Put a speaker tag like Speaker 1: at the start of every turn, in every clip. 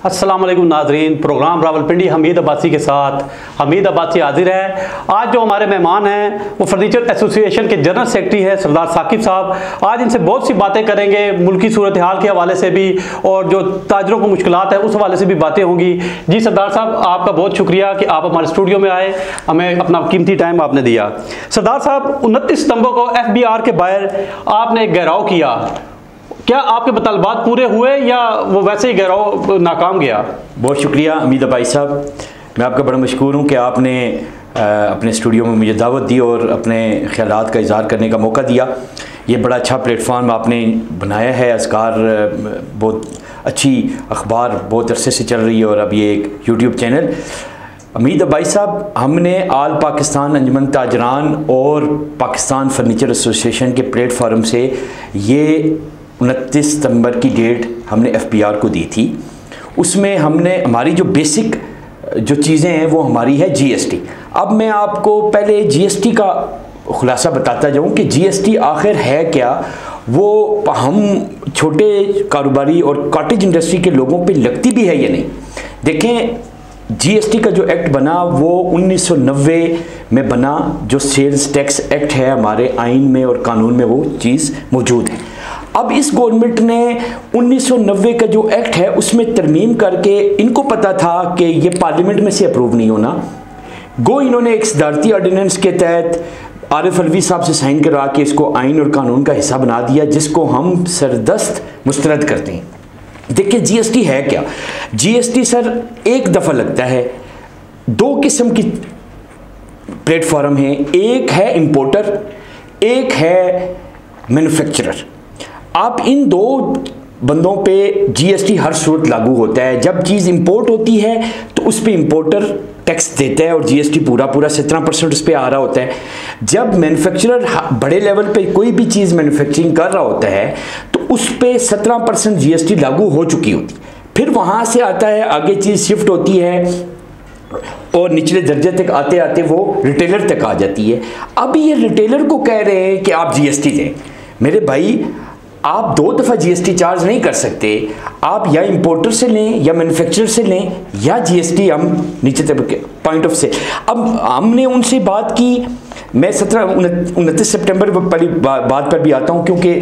Speaker 1: अस्सलाम वालेकुम नाजरीन, प्रोग्राम रावलपिंडी हमीद अब्बासी के साथ हमीद अब्बासी हाजिर है। आज जो हमारे मेहमान हैं वो फर्नीचर एसोसिएशन के जनरल सेक्रेटरी है सरदार साकिब साहब। आज इनसे बहुत सी बातें करेंगे, मुल्की सूरत हाल के हवाले से भी और जो ताजरों को मुश्किलात है उस हवाले से भी बातें होंगी। जी सरदार साहब, आपका बहुत शुक्रिया कि आप हमारे स्टूडियो में आए, हमें अपना कीमती टाइम आपने दिया। सरदार साहब, 29 सितंबर को FBR के बाहर आपने एक घेराव किया, क्या आपके मुतालबात पूरे हुए या वो वैसे ही घेराव नाकाम गया?
Speaker 2: बहुत शुक्रिया हमीद भाई साहब, मैं आपका बड़ा मशकूर हूँ कि आपने अपने स्टूडियो में मुझे दावत दी और अपने ख्यालात का इज़हार करने का मौका दिया। ये बड़ा अच्छा प्लेटफॉर्म आपने बनाया है। असकार बहुत अच्छी अखबार बहुत अरसे से चल रही है और अब ये एक यूट्यूब चैनल। हमीद भाई साहब, हमने आल पाकिस्तान अंजुमन ताजरान और पाकिस्तान फर्नीचर एसोसिएशन के प्लेटफॉर्म से ये 29 सितंबर की डेट हमने FBR को दी थी। उसमें हमने हमारी जो बेसिक जो चीज़ें हैं वो हमारी है GST। अब मैं आपको पहले GST का खुलासा बताता जाऊं कि GST आखिर है क्या, वो हम छोटे कारोबारी और कॉटेज इंडस्ट्री के लोगों पे लगती भी है या नहीं। देखें, GST का जो एक्ट बना वो 1990 में बना। जो सेल्स टैक्स एक्ट है हमारे आइन में और कानून में वो चीज़ मौजूद है। अब इस गवर्नमेंट ने 1990 का जो एक्ट है उसमें तरमीम करके, इनको पता था कि ये पार्लियामेंट में से अप्रूव नहीं होना, गो इन्होंने एक सदारती ऑर्डिनेंस के तहत आरिफ अलवी साहब से साइन करवा के इसको आइन और कानून का हिस्सा बना दिया, जिसको हम सरदस्त मुस्तरद करते हैं। देखिए GST है क्या। GST सर एक दफ़ा लगता है। दो किस्म की प्लेटफॉर्म है, एक है इंपोर्टर, एक है मैन्युफैक्चरर। आप इन दो बंदों पे GST हर सूरत लागू होता है। जब चीज़ इंपोर्ट होती है तो उस पर इंपोर्टर टैक्स देता है और GST पूरा 17% उस पर आ रहा होता है। जब मैन्युफैक्चरर बड़े लेवल पे कोई भी चीज़ मैन्युफैक्चरिंग कर रहा होता है तो उस पर 17% GST लागू हो चुकी होती है। फिर वहाँ से आता है, आगे चीज़ शिफ्ट होती है और निचले दर्जे तक आते आते वो रिटेलर तक आ जाती है। अब ये रिटेलर को कह रहे हैं कि आप GST दें। मेरे भाई, आप दो दफ़ा GST चार्ज नहीं कर सकते। आप या इंपोर्टर से लें या मैन्युफैक्चरर से लें या GST हम नीचे तक पॉइंट ऑफ सेल। अब हमने उनसे बात की। मैं 29 सितंबर वाली बात पर भी आता हूं क्योंकि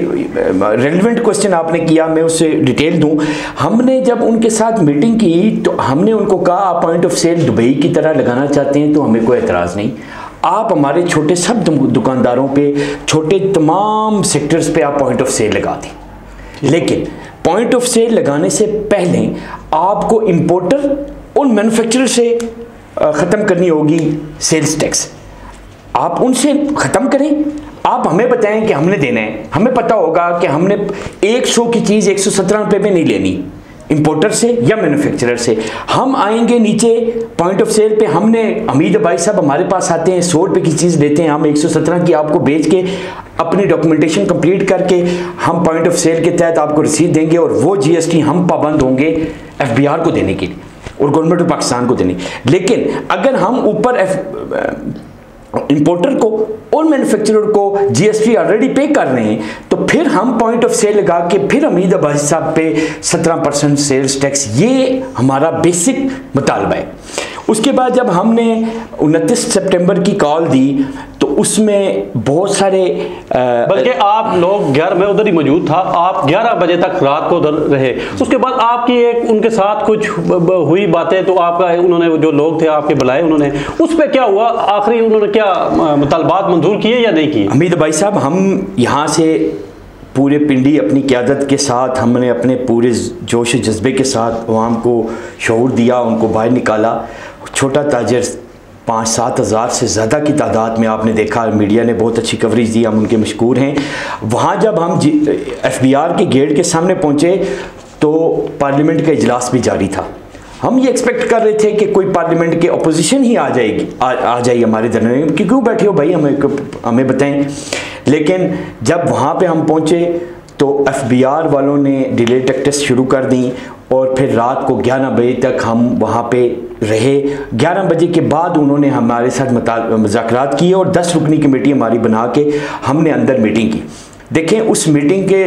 Speaker 2: रेलिवेंट क्वेश्चन आपने किया, मैं उससे डिटेल दूं। हमने जब उनके साथ मीटिंग की तो हमने उनको कहा आप पॉइंट ऑफ सेल दुबई की तरह लगाना चाहते हैं तो हमें कोई एतराज़ नहीं। आप हमारे छोटे सब दुकानदारों पे, छोटे तमाम सेक्टर्स पे आप पॉइंट ऑफ सेल लगा दें, लेकिन पॉइंट ऑफ सेल लगाने से पहले आपको इंपोर्टर और मैन्युफैक्चरर से ख़त्म करनी होगी सेल्स टैक्स। आप उनसे ख़त्म करें, आप हमें बताएं कि हमने देना है। हमें पता होगा कि हमने 100 की चीज़ 117 रुपये में नहीं लेनी इंपोर्टर से या मैन्युफैक्चरर से। हम आएंगे नीचे पॉइंट ऑफ सेल पे, हमने हमीद भाई साहब हमारे पास आते हैं, 100 रुपये की चीज़ लेते हैं, हम 117 की आपको बेच के अपनी डॉक्यूमेंटेशन कंप्लीट करके हम पॉइंट ऑफ सेल के तहत आपको रसीद देंगे और वो GST हम पाबंद होंगे FBR को देने के लिए और गवर्नमेंट ऑफ पाकिस्तान को देने। लेकिन अगर हम ऊपर इंपोर्टर को और मैन्युफैक्चरर को GST ऑलरेडी पे कर रहे हैं तो फिर हम पॉइंट ऑफ सेल लगा के फिर हमीद भाई साहब पे 17% सेल्स टैक्स, ये हमारा बेसिक मुतालबा है। उसके बाद जब हमने 29 सितंबर की कॉल दी तो उसमें बहुत सारे
Speaker 1: बल्कि आप लोग 11 में उधर ही मौजूद था, आप 11 बजे तक रात को उधर रहे। उसके बाद आपकी एक उनके साथ कुछ हुई बातें, तो आपका उन्होंने जो लोग थे आपके बुलाए, उन्होंने उस पर क्या हुआ, आखिरी उन्होंने क्या मुतालबात मंजूर किए या नहीं किए?
Speaker 2: हमीद भाई साहब, हम यहाँ से पूरे पिंडी अपनी क़यादत के साथ हमने अपने पूरे जोश जज्बे के साथ अवाम को शऊर दिया, उनको बाहर निकाला। छोटा ताजर 5-7 हज़ार से ज़्यादा की तादाद में आपने देखा, मीडिया ने बहुत अच्छी कवरेज दी, हम उनके मशकूर हैं। वहाँ जब हम FBR के गेट के सामने पहुँचे तो पार्लियामेंट का इजलास भी जारी था। हम ये एक्सपेक्ट कर रहे थे कि कोई पार्लियामेंट के अपोजिशन ही आ जाएगी हमारे धरने में कि क्यों बैठे हो भाई, हमें बताएं। लेकिन जब वहाँ पे हम पहुँचे तो FBR वालों ने डिले टेक्टिक्स शुरू कर दी और फिर रात को 11 बजे तक हम वहाँ पे रहे। 11 बजे के बाद उन्होंने हमारे साथ मुज़ाकरात किए और 10 रुकनी कमेटी हमारी बना के हमने अंदर मीटिंग की। देखें उस मीटिंग के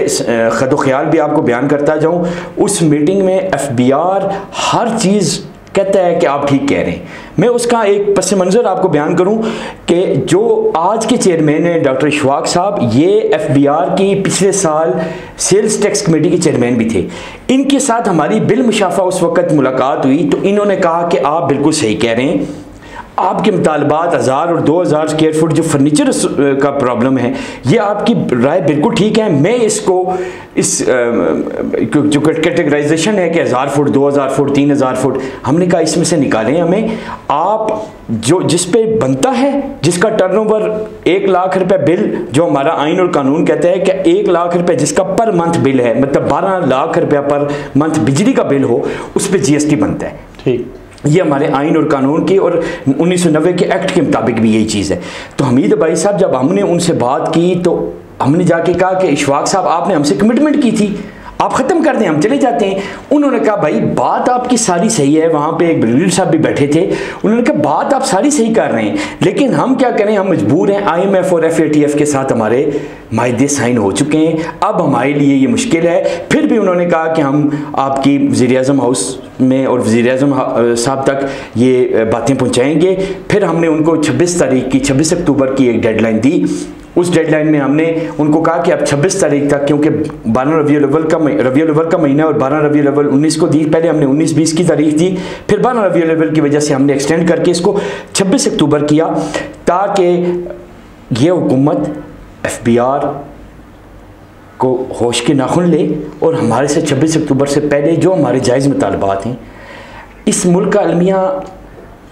Speaker 2: ख़द ख्याल भी आपको बयान करता जाऊँ। उस मीटिंग में FBR हर चीज़ कहता है कि आप ठीक कह रहे हैं। मैं उसका एक पस मंज़र आपको बयान करूं कि जो आज के चेयरमैन हैं डॉक्टर इशफाक साहब, ये FBR की पिछले साल सेल्स टैक्स कमेटी के चेयरमैन भी थे। इनके साथ हमारी बिल मुशाफा उस वक़्त मुलाकात हुई तो इन्होंने कहा कि आप बिल्कुल सही कह रहे हैं, आपके मुतालबात 1000 और 2000 स्क्वायर फुट जो फर्नीचर का प्रॉब्लम है, ये आपकी राय बिल्कुल ठीक है। मैं इसको इस जो कैटेगराइजेशन है कि 1000 फुट, 2000 फुट, 3000 फुट, हमने कहा इसमें से निकालें हमें आप जो जिस पे बनता है, जिसका टर्नओवर 1 लाख रुपए बिल, जो हमारा आइन और कानून कहता है कि 1 लाख रुपए जिसका पर मंथ बिल है, मतलब 12 लाख रुपया पर मंथ बिजली का बिल हो, उस पर GST बनता है। ठीक, ये हमारे आइन और कानून की और 1990 के एक्ट के मुताबिक भी यही चीज़ है। तो हमीद भाई साहब, जब हमने उनसे बात की तो हमने जाके कहा कि इशफाक साहब आपने हमसे कमिटमेंट की थी, आप ख़त्म कर दें, हम चले जाते हैं। उन्होंने कहा भाई बात आपकी सारी सही है, वहाँ पे एक ब्रिगेडियर साहब भी बैठे थे, उन्होंने कहा बात आप सारी सही कर रहे हैं, लेकिन हम क्या करें, हम मजबूर हैं। IMF और FATF के साथ हमारे मायदे साइन हो चुके हैं, अब हमारे लिए ये मुश्किल है। फिर भी उन्होंने कहा कि हम आपकी वज़ीर-ए-आज़म हाउस में और वज़ीर-ए-आज़म साहब तक ये बातें पहुँचाएँगे। फिर हमने उनको 26 अक्टूबर की एक डेडलाइन दी। उस डेडलाइन में हमने उनको कहा कि अब 26 तारीख तक, क्योंकि 12 रबीउल अव्वल का महीना और 12 रबीउल अव्वल 19 को दी, पहले हमने 19-20 की तारीख दी, फिर 12 रबीउल अव्वल की वजह से हमने एक्सटेंड करके इसको 26 अक्टूबर किया, ताकि ये हुकूमत FBR को होश के नाखुन ले और हमारे से 26 अक्टूबर से पहले जो हमारे जायज़ मुतालबात हैं। इस मुल्क का अलमिया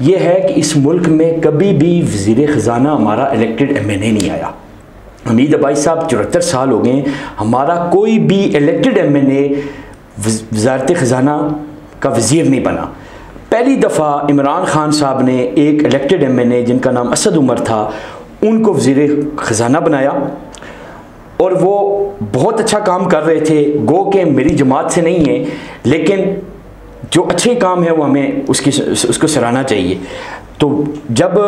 Speaker 2: ये है कि इस मुल्क में कभी भी वज़ीर ख़ज़ाना हमारा इलेक्टेड MNA नहीं आया। हमीद भाई साहब 74 साल हो गए, हमारा कोई भी इलेक्टेड MNA वज़ारत ख़ज़ाना का वज़ीर नहीं बना। पहली दफ़ा इमरान खान साहब ने एक इलेक्टेड MNA जिनका नाम असद उमर था, उनको वज़ीर ख़ज़ाना बनाया और वो बहुत अच्छा काम कर रहे थे। गो के मेरी जमात से नहीं है, लेकिन जो अच्छे काम है वो हमें उसको सराहना चाहिए। तो जब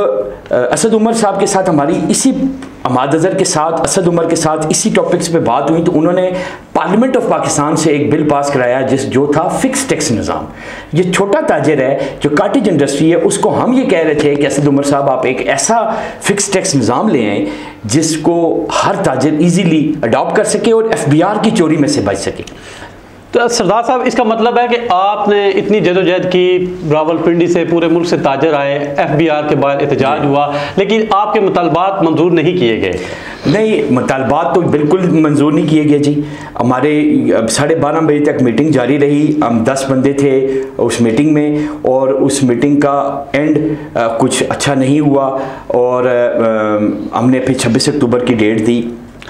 Speaker 2: असद उमर साहब के साथ हमारी इसी अहमद अज़हर के साथ, असद उमर के साथ इसी टॉपिक्स पे बात हुई, तो उन्होंने पार्लियामेंट ऑफ पाकिस्तान से एक बिल पास कराया जो था फिक्स टैक्स निज़ाम। ये छोटा ताजर है जो काटेज इंडस्ट्री है, उसको हम ये कह रहे थे कि असद उमर साहब आप एक ऐसा फिक्स टैक्स निज़ाम ले आएँ जिसको हर ताजर ईजीली अडॉप्ट कर सके और FBR की चोरी में से बच सके।
Speaker 1: तो सरदार साहब, इसका मतलब है कि आपने इतनी जदोजहद की, रावलपिंडी से पूरे मुल्क से ताजर आए, FBR के बाद एहतजाज हुआ, लेकिन आपके मुतालबात मंजूर नहीं किए गए?
Speaker 2: नहीं, मुतालबात तो बिल्कुल मंजूर नहीं किए गए जी। हमारे 12:30 बजे तक मीटिंग जारी रही, हम 10 बंदे थे उस मीटिंग में, और उस मीटिंग का एंड कुछ अच्छा नहीं हुआ और हमने फिर 26 अक्टूबर की डेट दी।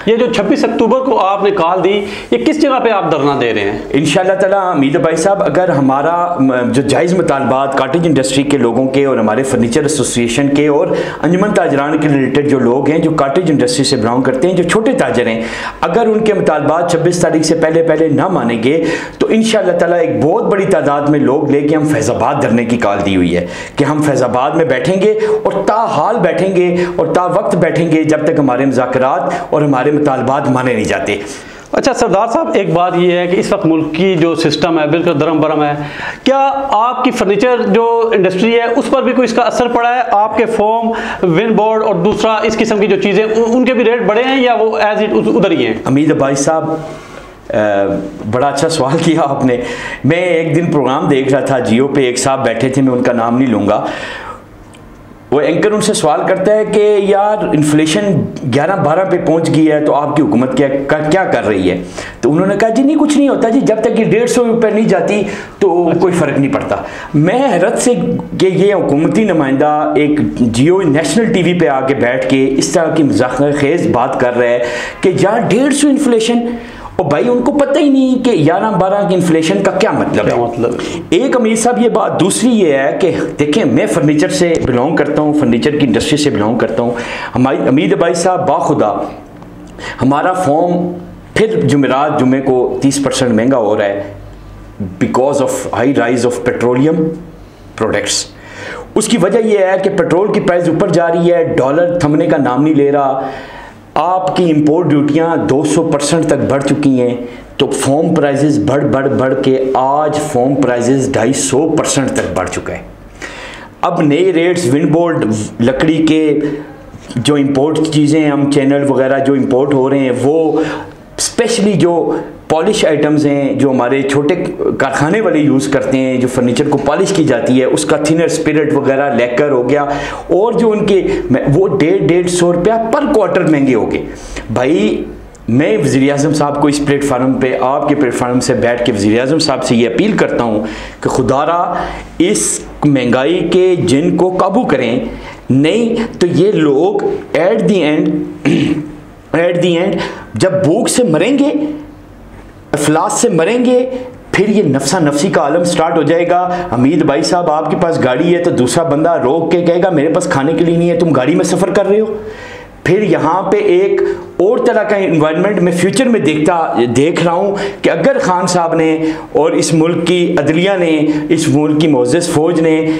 Speaker 1: ये जो 26 अक्टूबर को आपने कॉल दी, ये किस जगह पे आप धरना दे रहे हैं?
Speaker 2: इंशाअल्लाह ताला हमीद भाई साहब, अगर हमारा जो जायज़ मुतालबात काटेज इंडस्ट्री के लोगों के और हमारे फर्नीचर एसोसिएशन के और अंजुमन ताजरान के रिलेटेड जो लोग हैं जो काटेज इंडस्ट्री से बिलोंग करते हैं, जो छोटे ताजर हैं, अगर उनके मुतालबात 26 तारीख से पहले ना मानेंगे तो इंशाअल्लाह ताला एक बहुत बड़ी तादाद में लोग लेके हम फैज़ाबाद धरने की कॉल दी हुई है कि हम फैज़ाबाद में बैठेंगे और ताहाल बैठेंगे और ता वक्त बैठेंगे जब तक हमारे मुज़ाकरात और हमारे मुतालबात माने नहीं जाते।
Speaker 1: अच्छा सरदार साहब, एक बात ये है कि इस वक्त मुल्क की जो सिस्टम है बिल्कुल दरम बरम है, क्या आपकी फर्नीचर जो इंडस्ट्री है उस पर भी कोई इसका असर पड़ा है? आपके फोम, विन बोर्ड और दूसरा इस किस्म की जो चीज़ें, उनके भी रेट बढ़े हैं या वो एज इट उधर ही हैं?
Speaker 2: हमीद भाई साहब, बड़ा अच्छा सवाल किया आपने। मैं एक दिन प्रोग्राम देख रहा था जियो पे, एक साहब बैठे थे, मैं उनका नाम नहीं लूँगा, वो एंकर उनसे सवाल करता है कि यार इन्फ्लेशन 11-12 पे पहुंच गई है तो आपकी हुकूमत क्या कर रही है? तो उन्होंने कहा जी नहीं, कुछ नहीं होता जी, जब तक ये 150 रुपये नहीं जाती तो कोई फ़र्क नहीं पड़ता। मैं हैरत से कि ये हुकूमती नुमाइंदा एक जियो नेशनल टीवी पे आके बैठ के इस तरह की मज़ाक़-खेज़ बात कर रहा है कि यार 150 इन्फ्लेशन, और भाई उनको पता ही नहीं कि 11-12 की इन्फ्लेशन का क्या मतलब है। एक अमीर साहब ये बात। दूसरी ये है कि देखें, मैं फर्नीचर से बिलोंग करता हूँ, फर्नीचर की इंडस्ट्री से बिलोंग करता हूँ। हमारी अमीर भाई साहब बाखुदा हमारा फॉर्म फिर जुमे को 30% महंगा हो रहा है because of high rise of petroleum products. उसकी वजह यह है कि पेट्रोल की प्राइस ऊपर जा रही है, डॉलर थमने का नाम नहीं ले रहा, आपकी इंपोर्ट ड्यूटियाँ 200% तक बढ़ चुकी हैं, तो फोम प्राइजेस बढ़ के आज फोम प्राइजेस 250% तक बढ़ चुका है। अब नए रेट्स विंडबोर्ड लकड़ी के जो इंपोर्ट चीज़ें हम चैनल वगैरह जो इंपोर्ट हो रहे हैं, वो स्पेशली जो पॉलिश आइटम्स हैं जो हमारे छोटे कारखाने वाले यूज़ करते हैं, जो फर्नीचर को पॉलिश की जाती है, उसका थिनर स्पिरिट वगैरह लेकर हो गया, और जो उनके वो 150-150 रुपया पर क्वार्टर महंगे हो गए। भाई मैं वज़ीर आज़म साहब को इस प्लेटफार्म पे, आपके प्लेटफार्म से बैठ के वज़ीर आज़म साहब से ये अपील करता हूँ कि खुदारा इस महंगाई के जिन को काबू करें, नहीं तो ये लोग एट दी एंड जब भूख से मरेंगे, अफलास से मरेंगे, फिर ये नफसा नफसी का आलम स्टार्ट हो जाएगा। हमीद भाई साहब, आपके पास गाड़ी है तो दूसरा बंदा रोक के कहेगा मेरे पास खाने के लिए नहीं है, तुम गाड़ी में सफ़र कर रहे हो। फिर यहाँ पे एक और तरह का इन्वायरमेंट मैं फ्यूचर में देख रहा हूँ कि अगर खान साहब ने और इस मुल्क की अदलिया ने, इस मुल्क की मोअज़्ज़ज़ फ़ौज ने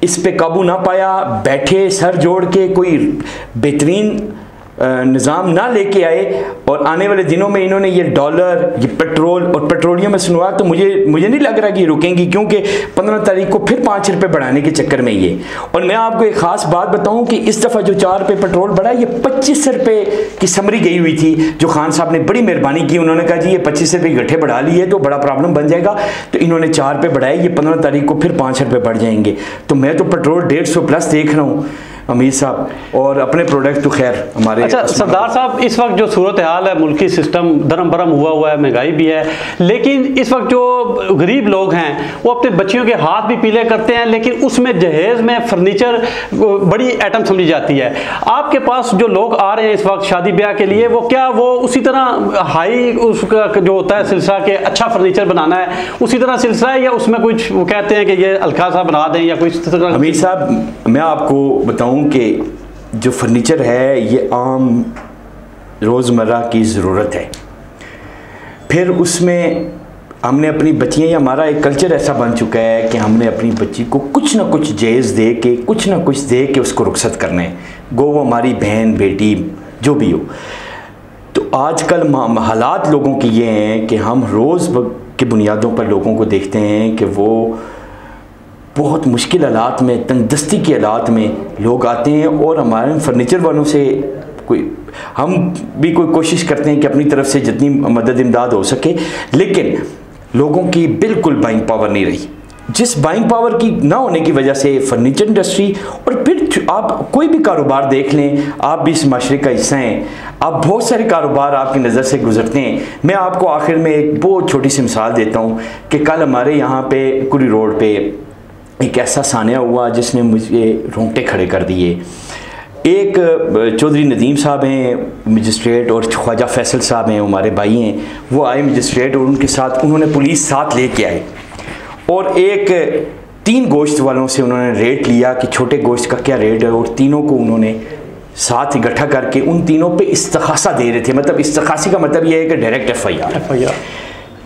Speaker 2: इस पे काबू ना पाया, बैठे सर जोड़ के कोई बेहतरीन निज़ाम ना लेके आए, और आने वाले दिनों में इन्होंने ये डॉलर, ये पेट्रोल और पेट्रोलियम में सुनवा, तो मुझे नहीं लग रहा कि ये रुकेंगी, क्योंकि 15 तारीख को फिर 5 रुपये बढ़ाने के चक्कर में ये। और मैं आपको एक ख़ास बात बताऊं कि इस दफ़ा जो 4 रुपये पेट्रोल बढ़ा, ये 25 रुपये की समरी गई हुई थी, जो खान साहब ने बड़ी मेहरबानी की। उन्होंने कहा जी ये 25 रुपये गट्ठे बढ़ा लिए तो बड़ा प्रॉब्लम बन जाएगा, तो इन्होंने 4 रुपये बढ़ाए, ये 15 तारीख को फिर 5 रुपये बढ़ जाएंगे। तो मैं तो पेट्रोल 150+ देख रहा हूँ अमीर साहब, और अपने प्रोडक्ट तो खैर हमारे।
Speaker 1: अच्छा सरदार साहब, इस वक्त जो सूरत हाल है, मुल्की सिस्टम दरम बरम हुआ है, महंगाई भी है, लेकिन इस वक्त जो गरीब लोग हैं वो अपने बच्चियों के हाथ भी पीले करते हैं, लेकिन उसमें जहेज़ में फर्नीचर बड़ी आइटम समझी जाती है। आपके पास जो लोग आ रहे हैं इस वक्त शादी ब्याह के लिए, वो क्या वो उसी तरह हाई उसका जो होता है सिलसिला के अच्छा फर्नीचर बनाना है, उसी तरह सिलसिला है, या उसमें कुछ वो कहते हैं कि ये हल्का सा बना दें या कुछ?
Speaker 2: अमीर साहब, मैं आपको बताऊं कि जो फर्नीचर है ये आम रोज़मर्रा की ज़रूरत है, फिर उसमें हमने अपनी बच्चियाँ, हमारा एक कल्चर ऐसा बन चुका है कि हमने अपनी बच्ची को कुछ ना कुछ जेज़ दे के, कुछ ना कुछ दे के उसको रुखसत करना है, गो वो हमारी बहन बेटी जो भी हो। तो आजकल हालात लोगों की ये हैं कि हम रोज़ के बुनियादों पर लोगों को देखते हैं कि वो बहुत मुश्किल हालात में, तंगदस्ती के हालात में लोग आते हैं, और हमारे फर्नीचर वालों से हम भी कोई कोशिश करते हैं कि अपनी तरफ से जितनी मदद इमदाद हो सके, लेकिन लोगों की बिल्कुल बाइंग पावर नहीं रही। जिस बाइंग पावर की ना होने की वजह से फर्नीचर इंडस्ट्री, और फिर आप कोई भी कारोबार देख लें, आप भी इस माशरे का हिस्सा हैं, आप बहुत सारे कारोबार आपकी नज़र से गुजरते हैं। मैं आपको आखिर में एक बहुत छोटी सी मिसाल देता हूँ कि कल हमारे यहाँ पे कुरी रोड पे एक ऐसा सानिया हुआ जिसने मुझे रोंगटे खड़े कर दिए। एक चौधरी नदीम साहब हैं मजिस्ट्रेट, और ख्वाजा फैसल साहब हैं हमारे भाई हैं, वो आए मजिस्ट्रेट, और उनके साथ उन्होंने पुलिस साथ लेके आए, और एक 3 गोश्त वालों से उन्होंने रेट लिया कि छोटे गोश्त का क्या रेट है, और तीनों को उन्होंने साथ इकट्ठा करके उन तीनों पे इस्तखासा दे रहे थे। मतलब इस्तखासी का मतलब ये है कि डायरेक्ट FIR।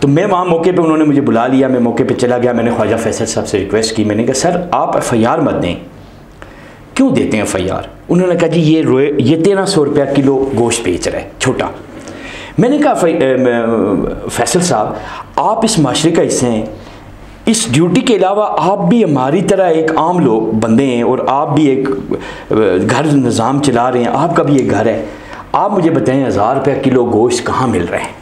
Speaker 2: तो मैं वहाँ मौके पे, उन्होंने मुझे बुला लिया, मैं मौके पे चला गया, मैंने ख्वाजा फैसल साहब से रिक्वेस्ट की, मैंने कहा सर आप FIR मत दें। क्यों देते हैं FIR? उन्होंने कहा जी ये 1300 रुपया किलो गोश्त बेच रहा है छोटा। मैंने कहा फैसल साहब, आप इस माशरे का हिस्सा हैं, इस ड्यूटी के अलावा आप भी हमारी तरह एक आम लोग बंदे हैं, और आप भी एक घर निज़ाम चला रहे हैं, आपका भी एक घर है। आप मुझे बताएं 1000 रुपया किलो गोश्त कहाँ मिल रहा है?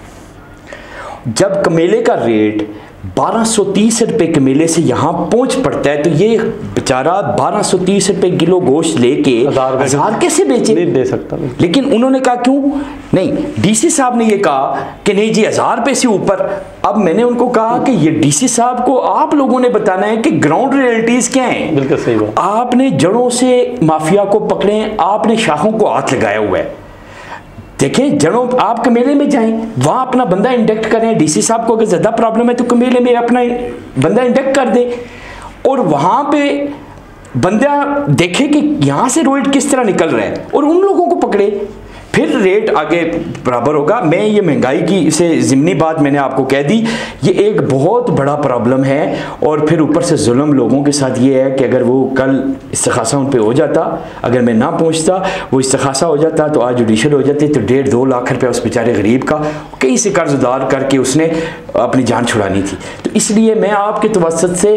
Speaker 2: जब कमेले का रेट 1230 रुपये कमेले से यहाँ पहुँच पड़ता है, तो ये बेचारा 1230 रुपये किलो गोश्त लेके 1000 कैसे बेचे?
Speaker 1: नहीं दे सकता।
Speaker 2: लेकिन उन्होंने कहा क्यों नहीं, DC साहब ने ये कहा कि नहीं जी 1000 रुपये से ऊपर। अब मैंने उनको कहा कि ये DC साहब को आप लोगों ने बताना है कि ग्राउंड रियलिटीज़ क्या हैं।
Speaker 1: बिल्कुल सही बात। आपने
Speaker 2: जड़ों से माफिया को पकड़े, आपने शाखों को हाथ लगाया हुआ है। देखें, जड़ों आप कमेले में जाएं, वहाँ अपना बंदा इंडक्ट करें। DC साहब को अगर ज़्यादा प्रॉब्लम है तो कमेले में अपना बंदा इंडक्ट कर दे, और वहाँ पे बंदा देखे कि यहाँ से रोड किस तरह निकल रहा है, और उन लोगों को पकड़े। फिर रेट आगे बराबर होगा। मैं ये महंगाई की से ज़िमनी बात मैंने आपको कह दी, ये एक बहुत बड़ा प्रॉब्लम है। और फिर ऊपर से जुल्म लोगों के साथ ये है कि अगर वो कल इस्तिखासा उन पे हो जाता, अगर मैं ना पहुंचता, वो इस्तिखासा हो जाता तो आज जुडिशल हो जाती, तो 1.5-2 लाख रुपया उस बेचारे गरीब का कहीं से कर्ज उधार करके उसने अपनी जान छुड़ानी थी। तो इसलिए मैं आपके तवस्सुत से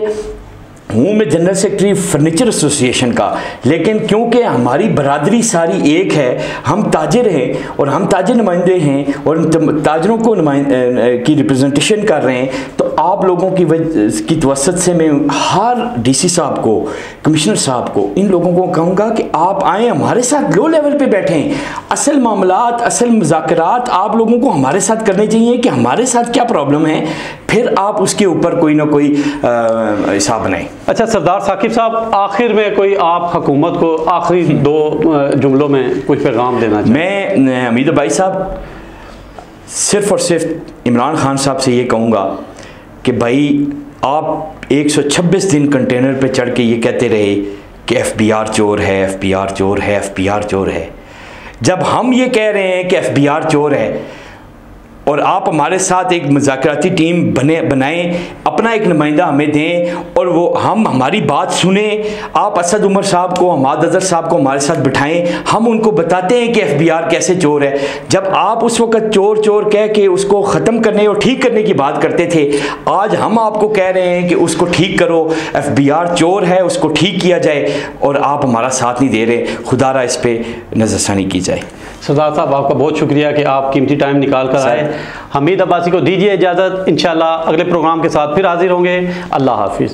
Speaker 2: हूँ, मैं जनरल सेक्रेटरी फर्नीचर एसोसिएशन का, लेकिन क्योंकि हमारी बरादरी सारी एक है, हम ताजिर हैं और हम ताजिर नुमाइंदे हैं और ताजरों को की रिप्रेजेंटेशन कर रहे हैं, तो आप लोगों की तवस्सुत से मैं हर डीसी साहब को, कमिश्नर साहब को, इन लोगों को कहूँगा कि आप आएँ हमारे साथ, लो लेवल पे बैठें। असल मामलात, असल मुज़ाकरात आप लोगों को हमारे साथ करने चाहिए कि हमारे साथ क्या प्रॉब्लम है, फिर आप उसके ऊपर कोई ना कोई हिसाब बनाएं।
Speaker 1: अच्छा सरदार साकिब साहब, आखिर में कोई आप हुकूमत को आखिरी 2 जुमलों में कुछ पैगाम देना चाहिए?
Speaker 2: मैं हमीद भाई साहब सिर्फ़ और सिर्फ इमरान खान साहब से ये कहूँगा कि भाई आप 126 दिन कंटेनर पे चढ़ के ये कहते रहे कि FBR चोर है, FBR चोर है, FBR चोर है। जब हम ये कह रहे हैं कि FBR चोर है और आप हमारे साथ एक मुज़ाकराती टीम बनाएं, अपना एक नुमाइंदा हमें दें और वो हम हमारी बात सुने, आप असद उमर साहब को, हमाद अज़हर साहब को हमारे साथ बिठाएं, हम उनको बताते हैं कि FBR कैसे चोर है। जब आप उस वक़्त चोर चोर कह के उसको ख़त्म करने और ठीक करने की बात करते थे, आज हम आपको कह रहे हैं कि उसको ठीक करो, FBR चोर है, उसको ठीक किया जाए, और आप हमारा साथ नहीं दे रहे। खुदारा इस पर नज़रसानी की जाए।
Speaker 1: सरदार साहब आपका बहुत शुक्रिया कि आप कीमती टाइम निकाल कर आए। हमीद अब्बासी को दीजिए इजाज़त, इंशाल्लाह अगले प्रोग्राम के साथ फिर हाजिर होंगे। अल्लाह हाफिज़।